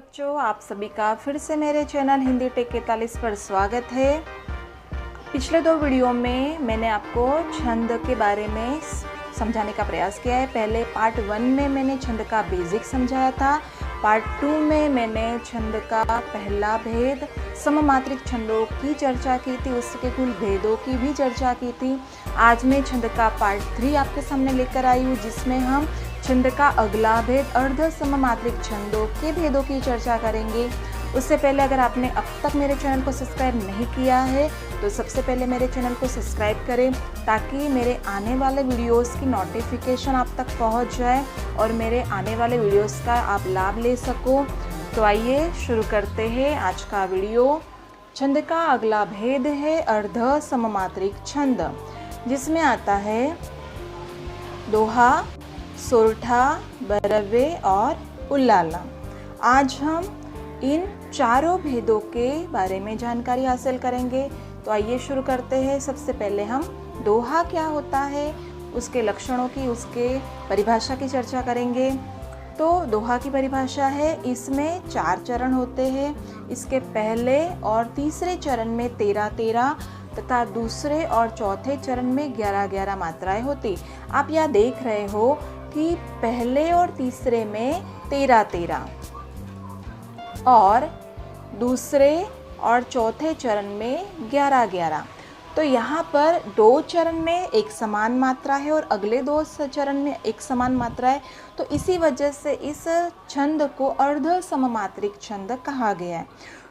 बच्चों, आप सभी का फिर से मेरे चैनल हिंदी टेक 41 पर स्वागत है। पिछले दो वीडियो में मैंने आपको छंद के बारे में समझाने का प्रयास किया है। पहले पार्ट 1 में मैंने छंद का बेसिक समझाया था। पार्ट 2 में मैंने छंद का पहला भेद सममात्रिक छंदों की चर्चा की थी, उसके कुल भेदों की भी चर्चा की थी। आज मैं छंद का पार्ट 3 आपके सामने लेकर आई हूँ, जिसमें हम छंद का अगला भेद अर्ध सममात्रिक छंदों के भेदों की चर्चा करेंगे। उससे पहले अगर आपने अब तक मेरे चैनल को सब्सक्राइब नहीं किया है तो सबसे पहले मेरे चैनल को सब्सक्राइब करें, ताकि मेरे आने वाले वीडियोस की नोटिफिकेशन आप तक पहुंच जाए और मेरे आने वाले वीडियोस का आप लाभ ले सको। तो आइए शुरू करते हैं आज का वीडियो। छंद का अगला भेद है अर्ध सममात्रिक छंद, जिसमें आता है दोहा, सोरठा, बरवे और उल्लाला। आज हम इन चारों भेदों के बारे में जानकारी हासिल करेंगे। तो आइए शुरू करते हैं। सबसे पहले हम दोहा क्या होता है, उसके लक्षणों की, उसके परिभाषा की चर्चा करेंगे। तो दोहा की परिभाषा है, इसमें 4 चरण होते हैं। इसके पहले और तीसरे चरण में 13-13 तथा दूसरे और चौथे चरण में 11-11 मात्राएं होती। आप यहाँ देख रहे हो कि पहले और तीसरे में 13-13 और दूसरे और चौथे चरण में 11-11। तो यहाँ पर 2 चरण में एक समान मात्रा है और अगले 2 चरण में एक समान मात्रा है। तो इसी वजह से इस छंद को अर्ध सममात्रिक छंद कहा गया है।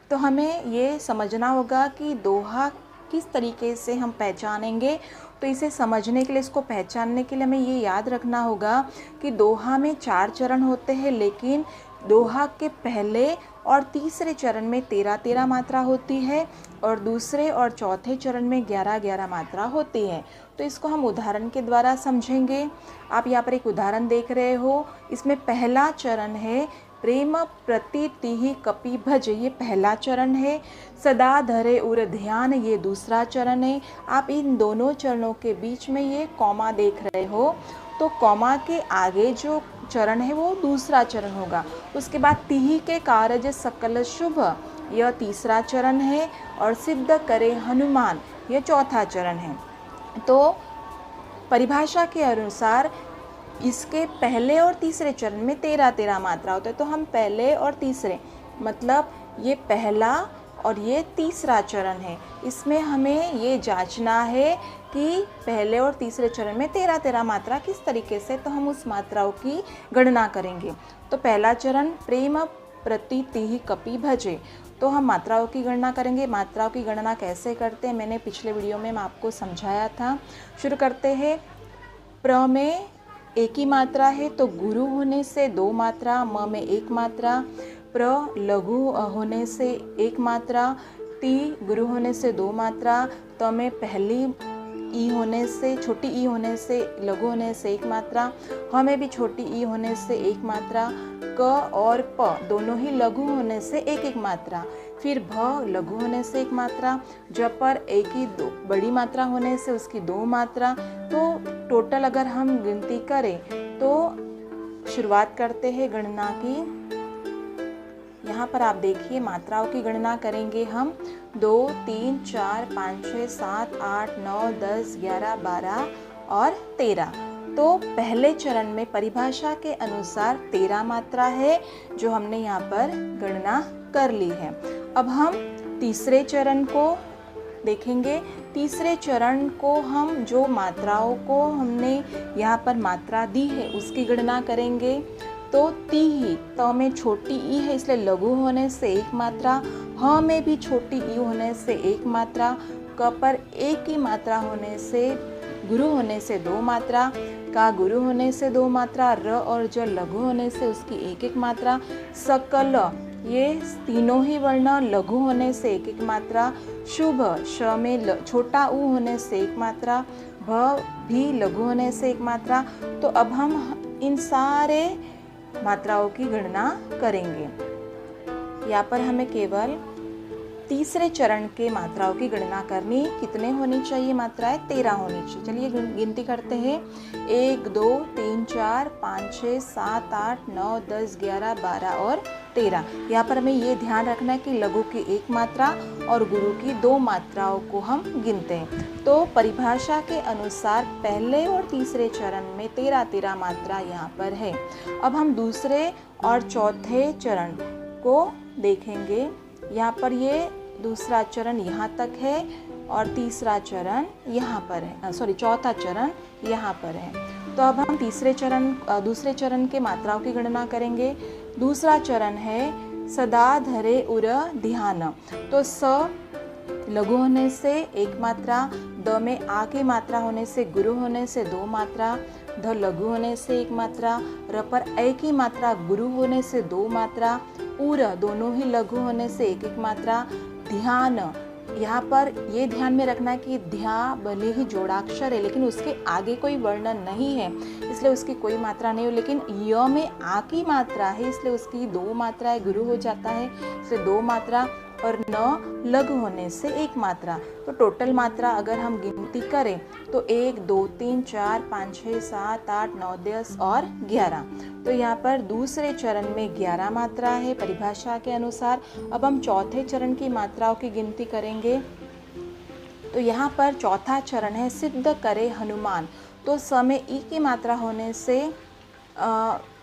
तो हमें ये समझना होगा कि दोहा किस तरीके से हम पहचानेंगे। तो इसे समझने के लिए, इसको पहचानने के लिए हमें ये याद रखना होगा कि दोहा में 4 चरण होते हैं, लेकिन दोहा के पहले और तीसरे चरण में 13-13 मात्रा होती है और दूसरे और चौथे चरण में 11-11 मात्रा होती है। तो इसको हम उदाहरण के द्वारा समझेंगे। आप यहाँ पर एक उदाहरण देख रहे हो। इसमें पहला चरण है प्रेम प्रतीतिहि कपि भज, ये पहला चरण है। सदा धरे उर ध्यान, ये दूसरा चरण है। आप इन दोनों चरणों के बीच में ये कॉमा देख रहे हो, तो कॉमा के आगे जो चरण है वो दूसरा चरण होगा। उसके बाद तिहि के कारज सकल शुभ, यह तीसरा चरण है। और सिद्ध करे हनुमान, यह चौथा चरण है। तो परिभाषा के अनुसार इसके पहले और तीसरे चरण में 13-13 मात्रा होता है। तो हम पहले और तीसरे, मतलब ये पहला और ये तीसरा चरण है, इसमें हमें ये जांचना है कि पहले और तीसरे चरण में 13-13 मात्रा किस तरीके से, तो हम उस मात्राओं की गणना करेंगे। तो पहला चरण प्रेम प्रतीतिहि कपि भजे, तो हम मात्राओं की गणना करेंगे। मात्राओं की गणना कैसे करते हैं मैंने पिछले वीडियो में आपको समझाया था। शुरू करते हैं। प्र में एक ही मात्रा है, तो गुरु होने से 2 मात्रा, म में 1 मात्रा, प्र लघु होने से 1 मात्रा, ती गुरु होने से 2 मात्रा, त में पहली ई होने से, छोटी ई होने से, लघु होने से 1 मात्रा, ह में भी छोटी ई होने से 1 मात्रा, क और प दोनों ही लघु होने से 1-1 मात्रा, फिर भ लघु होने से 1 मात्रा, ज पर एक ही बड़ी मात्रा होने से उसकी 2 मात्रा। तो टोटल अगर हम गिनती करें तो शुरुआत करते हैं गणना की। यहाँ पर आप देखिए मात्राओं की गणना करेंगे हम। 2, 3, 4, 5, 6, 7, 8, 9, 10, 11, 12 और 13। तो पहले चरण में परिभाषा के अनुसार 13 मात्रा है, जो हमने यहाँ पर गणना कर ली है। अब हम तीसरे चरण को देखेंगे। तीसरे चरण को हम जो मात्राओं को हमने यहाँ पर मात्रा दी है उसकी गणना करेंगे। तो तिहि, त में छोटी ई है इसलिए लघु होने से 1 मात्रा, ह में भी छोटी ई होने से 1 मात्रा, क पर एक ही मात्रा होने से, गुरु होने से 2 मात्रा, का गुरु होने से 2 मात्रा, र और ज लघु होने से उसकी 1-1 मात्रा, सकल ये तीनों ही वर्ण लघु होने से 1-1 मात्रा, शुभ श में छोटा उ होने से 1 मात्रा, भ भी लघु होने से 1 मात्रा। तो अब हम इन सारे मात्राओं की गणना करेंगे। यहाँ पर हमें केवल तीसरे चरण के मात्राओं की गणना करनी। कितने होनी चाहिए मात्राएं? 13 होनी चाहिए। चलिए गिनती करते हैं। 1 2 3 4 5 6 7 8 9 10 11 12 और 13। यहाँ पर हमें ये ध्यान रखना है कि लघु की एक मात्रा और गुरु की 2 मात्राओं को हम गिनते हैं। तो परिभाषा के अनुसार पहले और तीसरे चरण में 13 मात्रा यहाँ पर है। अब हम दूसरे और चौथे चरण को देखेंगे। यहाँ पर ये दूसरा चरण यहाँ तक है और तीसरा चरण यहाँ पर है, चौथा चरण यहाँ पर है। तो अब हम दूसरे चरण के मात्राओं की गणना करेंगे। दूसरा चरण है सदा धरे उर ध्यान। तो स लघु होने से एक मात्रा, द में आ की मात्रा होने से गुरु होने से 2 मात्रा, ध लघु होने से 1 मात्रा, र पर ए की मात्रा गुरु होने से 2 मात्रा, उर दोनों ही लघु होने से 1 मात्रा, ध्यान। यहाँ पर ये ध्यान में रखना है कि ध्या भले ही जोड़ाक्षर है लेकिन उसके आगे कोई वर्ण नहीं है, इसलिए उसकी कोई मात्रा नहीं हो। लेकिन य में आ की मात्रा है इसलिए उसकी 2 मात्राएं, गुरु हो जाता है इसलिए 2 मात्रा, और न लघु होने से 1 मात्रा। तो टोटल मात्रा अगर हम गिनती करें तो 1 2 3 4 5 6 7 8 9 10 और 11। तो यहाँ पर दूसरे चरण में 11 मात्रा है परिभाषा के अनुसार। अब हम चौथे चरण की मात्राओं की गिनती करेंगे। तो यहाँ पर चौथा चरण है सिद्ध करे हनुमान। तो स में ई की मात्रा होने से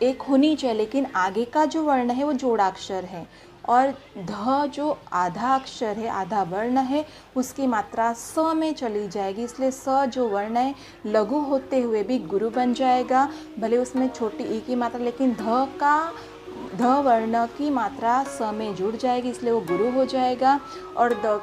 1 होनी चाहिए लेकिन आगे का जो वर्ण है वो जोड़ाक्षर है, और ध जो आधा अक्षर है, आधा वर्ण है, उसकी मात्रा स में चली जाएगी, इसलिए स जो वर्ण है लघु होते हुए भी गुरु बन जाएगा। भले उसमें छोटी ई की मात्रा, लेकिन ध वर्ण की मात्रा स में जुड़ जाएगी इसलिए वो गुरु हो जाएगा। और द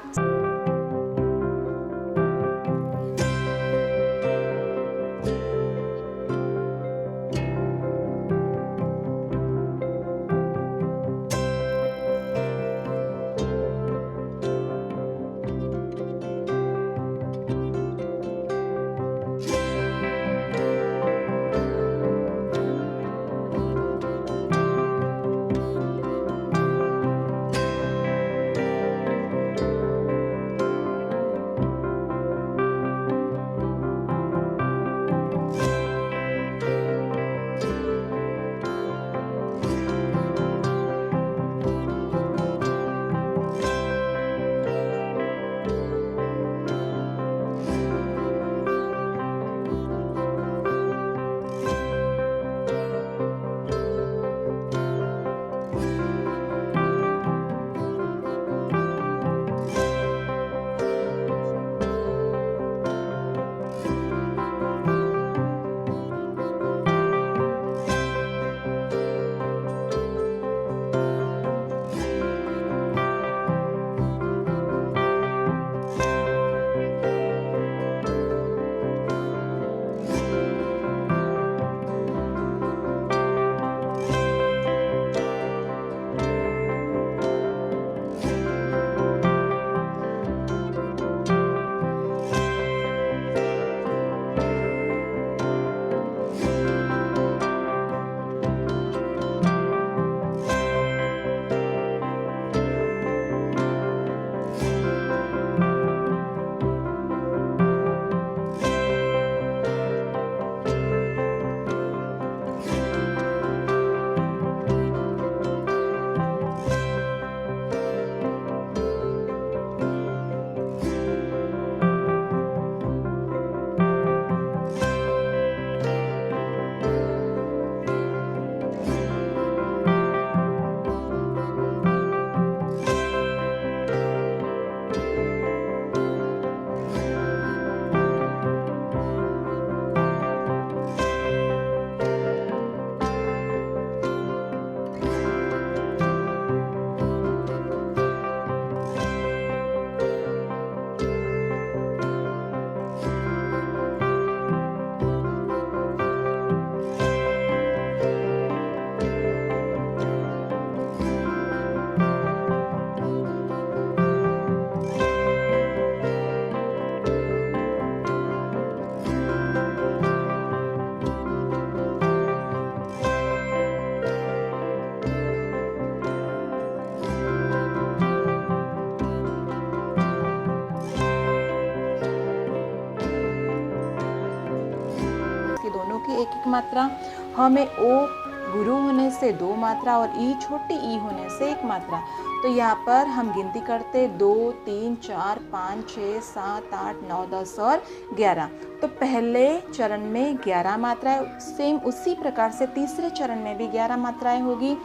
एक एक मात्रा, ह में ओ गुरु होने से 2 मात्रा और ई छोटी ई होने से 1 मात्रा। तो यहाँ पर हम गिनती करते 2, 3, 4, 5, 6, 7, 8, 9, 10 और 11। तो पहले चरण में 11 मात्राएं, सेम उसी प्रकार से तीसरे चरण में भी 11 मात्राएं होगी।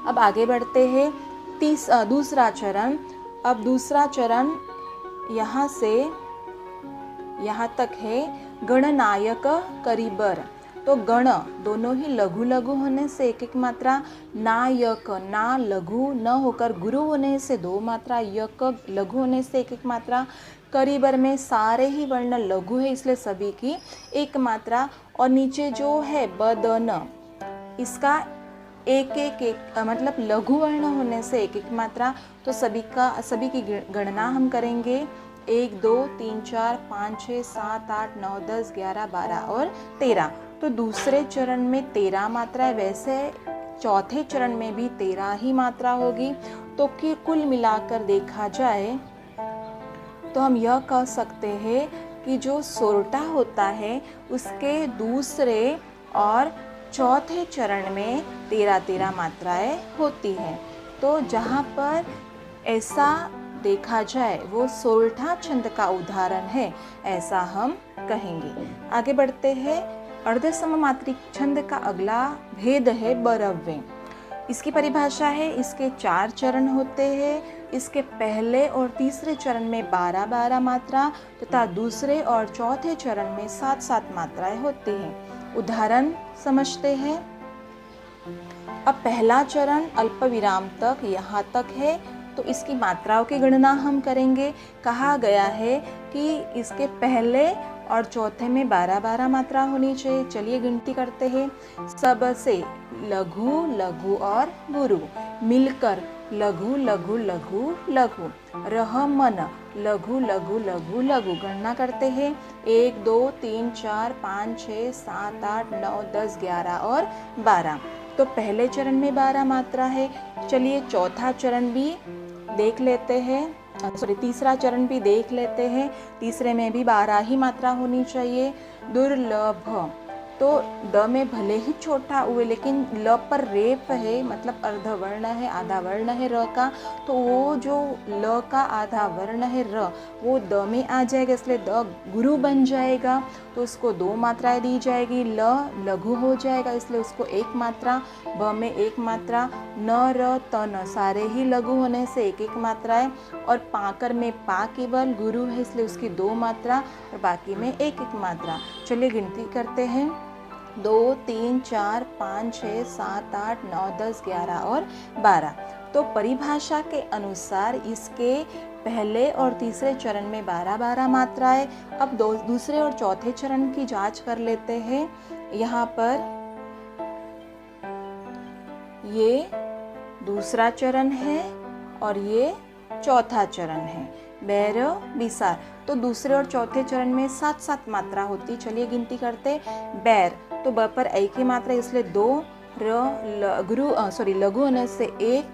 अब आगे बढ़ते हैं दूसरा चरण। अब दूसरा चरण यहाँ से यहाँ तक है गणनायक करीबर। तो गण दोनों ही लघु लघु होने से एक एक मात्रा, नायक ना लघु न होकर गुरु होने से 2 मात्रा, यक लघु होने से एक एक मात्रा, करीबर में सारे ही वर्ण लघु है इसलिए सभी की 1 मात्रा। और नीचे जो है बदन, इसका एक मतलब लघु वर्ण होने से एक एक मात्रा। तो सभी की गणना हम करेंगे 1, 2, 3, 4, 5, 6, 7, 8, 9, 10, 11, 12 और 13। तो दूसरे चरण में 13 मात्राएं, वैसे चौथे चरण में भी 13 ही मात्रा होगी। तो कि कुल मिलाकर देखा जाए तो हम यह कह सकते हैं कि जो सोरठा होता है उसके दूसरे और चौथे चरण में 13 मात्राएं होती हैं। तो जहाँ पर ऐसा देखा जाए वो सोरठा छंद का उदाहरण है, ऐसा हम कहेंगे। आगे बढ़ते हैं। अर्ध सममात्रिक छंद का अगला भेद है बरव्य। इसकी परिभाषा है, इसके 4 चरण होते हैं। इसके पहले और तीसरे चरण में 12 मात्रा तथा दूसरे और चौथे चरण में 7 मात्राएं होती हैं। उदाहरण समझते हैं। अब पहला चरण अल्प विराम तक यहाँ तक है, तो इसकी मात्राओं की गणना हम करेंगे। कहा गया है कि इसके पहले और चौथे में 12 मात्रा होनी चाहिए। चलिए गिनती करते हैं। सबसे लघु लघु और गुरु मिलकर लघु लघु लघु लघु, रहमन लघु लघु लघु लघु। गणना करते हैं 1, 2, 3, 4, 5, 6, 7, 8, 9, 10, 11 और 12। तो पहले चरण में 12 मात्रा है। चलिए चौथा चरण भी देख लेते हैं, तीसरा चरण भी देख लेते हैं। तीसरे में भी 12 ही मात्रा होनी चाहिए। दुर्लभ, तो द में भले ही छोटा हुए लेकिन ल पर रेप है, मतलब अर्धवर्ण है, आधा वर्ण है र का, तो वो जो ल का आधा वर्ण है र वो द में आ जाएगा, इसलिए द गुरु बन जाएगा। तो उसको 2 मात्राएं दी जाएगी। ल लघु हो जाएगा इसलिए उसको 1 मात्रा, ब में 1 मात्रा, न र तन सारे ही लघु होने से 1 मात्रा है। और पाकर में पा केवल गुरु है इसलिए उसकी 2 मात्रा और बाकी में 1 मात्रा। चलिए गिनती करते हैं। 2, 3, 4, 5, 6, 7, 8, 9, 10, 11 और 12। तो परिभाषा के अनुसार इसके पहले और तीसरे चरण में 12 मात्राएं। अब दूसरे और चौथे चरण की जांच कर लेते हैं। यहाँ पर ये दूसरा चरण है और ये चौथा चरण है। बैर बिसार, तो दूसरे और चौथे चरण में 7 मात्रा होती। चलिए गिनती करते। बैर, तो ब पर 1 ही मात्रा इसलिए 2, लघु होने से 1,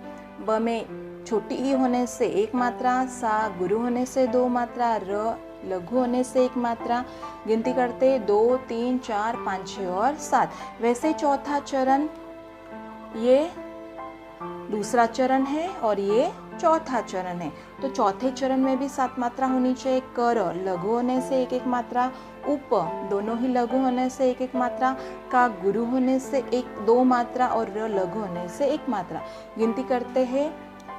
ब में छोटी ई होने से 1 मात्रा, सा गुरु होने से 2 मात्रा, र लघु होने से 1 मात्रा। गिनती करते 2, 3, 4, 5, 6 और 7। वैसे चौथा चरण ये दूसरा चरण है और ये चौथा चरण है। तो चौथे चरण में भी 7 मात्रा होनी चाहिए। कर लघु होने से 1 मात्रा, उप दोनों ही लघु होने से 1 मात्रा, का गुरु होने से 2 मात्रा और र लघु होने से 1 मात्रा। गिनती करते हैं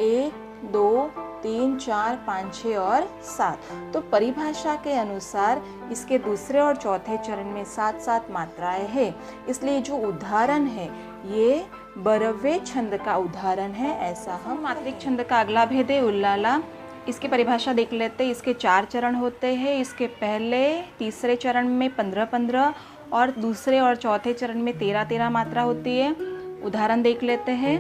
1, 2, 3, 4, 5, 6 और 7। तो परिभाषा के अनुसार इसके दूसरे और चौथे चरण में 7 मात्राएं हैं। इसलिए जो उदाहरण है ये बरवे छंद का उदाहरण है, ऐसा हम। मात्रिक छंद का अगला भेद है उल्लाला। इसकी परिभाषा देख लेते हैं। इसके 4 चरण होते हैं। इसके पहले तीसरे चरण में 15 और दूसरे और चौथे चरण में 13 मात्रा होती है। उदाहरण देख लेते हैं।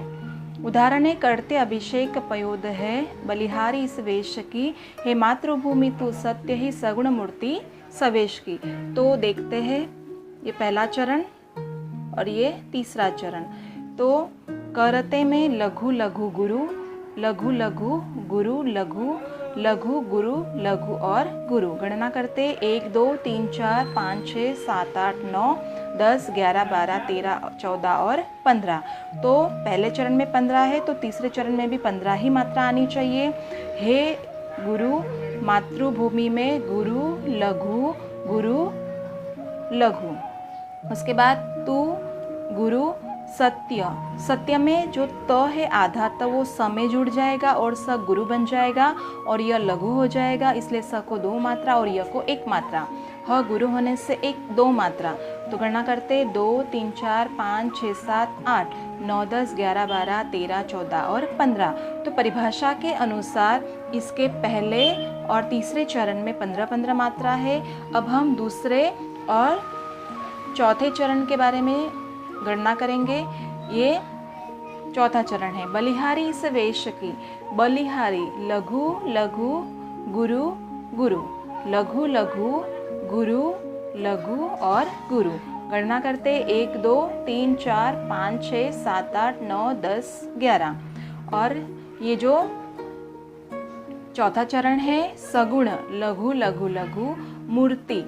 उदाहरण है, करते अभिषेक पयोद है, बलिहारी इस वेश की, हे मातृभूमि तू सत्य ही सगुण मूर्ति सवेश की। तो देखते हैं ये पहला चरण और ये तीसरा चरण। तो करते में लघु लघु गुरु, लघु लघु गुरु, लघु लघु, गुरु, लघु और गुरु। गणना करते 1 2 3 4 5 6 7 8 9 10 11 12 13 14 और 15। तो पहले चरण में 15 है तो तीसरे चरण में भी 15 ही मात्रा आनी चाहिए। हे गुरु, मातृभूमि में गुरु, लघु, गुरु, लघु। उसके बाद तू, गुरु, सत्य। सत्य में जो त है आधा त वो स में जुड़ जाएगा और स गुरु बन जाएगा और यह लघु हो जाएगा, इसलिए स को 2 मात्रा और य को 1 मात्रा। ह गुरु होने से 2 मात्रा। तो गणना करते 2 3 4 5 6 7 8 9 10 11 12 13 14 और 15। तो परिभाषा के अनुसार इसके पहले और तीसरे चरण में 15-15 मात्रा है। अब हम दूसरे और चौथे चरण के बारे में गणना करेंगे। ये चौथा चरण है। बलिहारी इस वेश की। बलिहारी लघु, लघु, गुरु, गुरु, लघु, लघु, गुरु, लघु और गुरु। गणना करते 1 2 3 4 5 6 7 8 9 10 11। और ये जो चौथा चरण है सगुण, लघु, लघु, लघु, मूर्ति,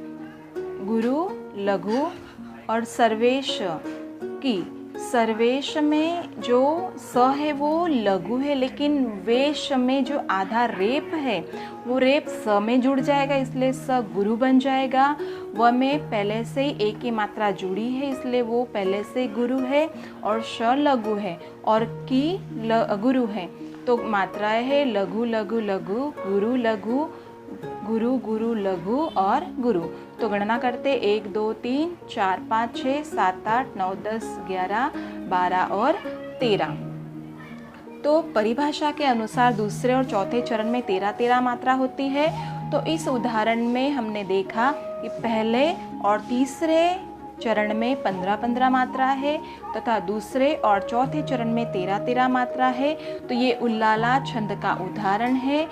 गुरु, लघु और सर्वेश की। सर्वेश में जो स है वो लघु है, लेकिन वेश में जो आधा रेप है वो रेप स में जुड़ जाएगा, इसलिए स गुरु बन जाएगा। व में पहले से ही 1 की मात्रा जुड़ी है, इसलिए वो पहले से गुरु है। और श लघु है और की गुरु है, तो मात्राएं है लघु, लघु, लघु, गुरु, लघु, गुरु, गुरु, लघु और गुरु। तो गणना करते 1 2 3 4 5 6 7 8 9 10 11 12 और 13। तो परिभाषा के अनुसार दूसरे और चौथे चरण में 13-13 मात्रा होती है। तो इस उदाहरण में हमने देखा कि पहले और तीसरे चरण में 15-15 मात्रा है तथा दूसरे और चौथे चरण में 13-13 मात्रा है। तो ये उल्लाला छंद का उदाहरण है।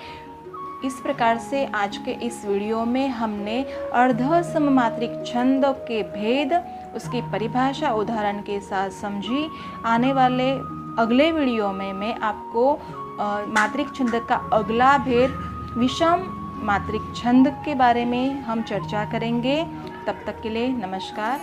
इस प्रकार से आज के इस वीडियो में हमने अर्ध सममात्रिक छंद के भेद, उसकी परिभाषा उदाहरण के साथ समझी। आने वाले अगले वीडियो में मैं आपको मात्रिक छंद का अगला भेद विषम मात्रिक छंद के बारे में हम चर्चा करेंगे। तब तक के लिए नमस्कार।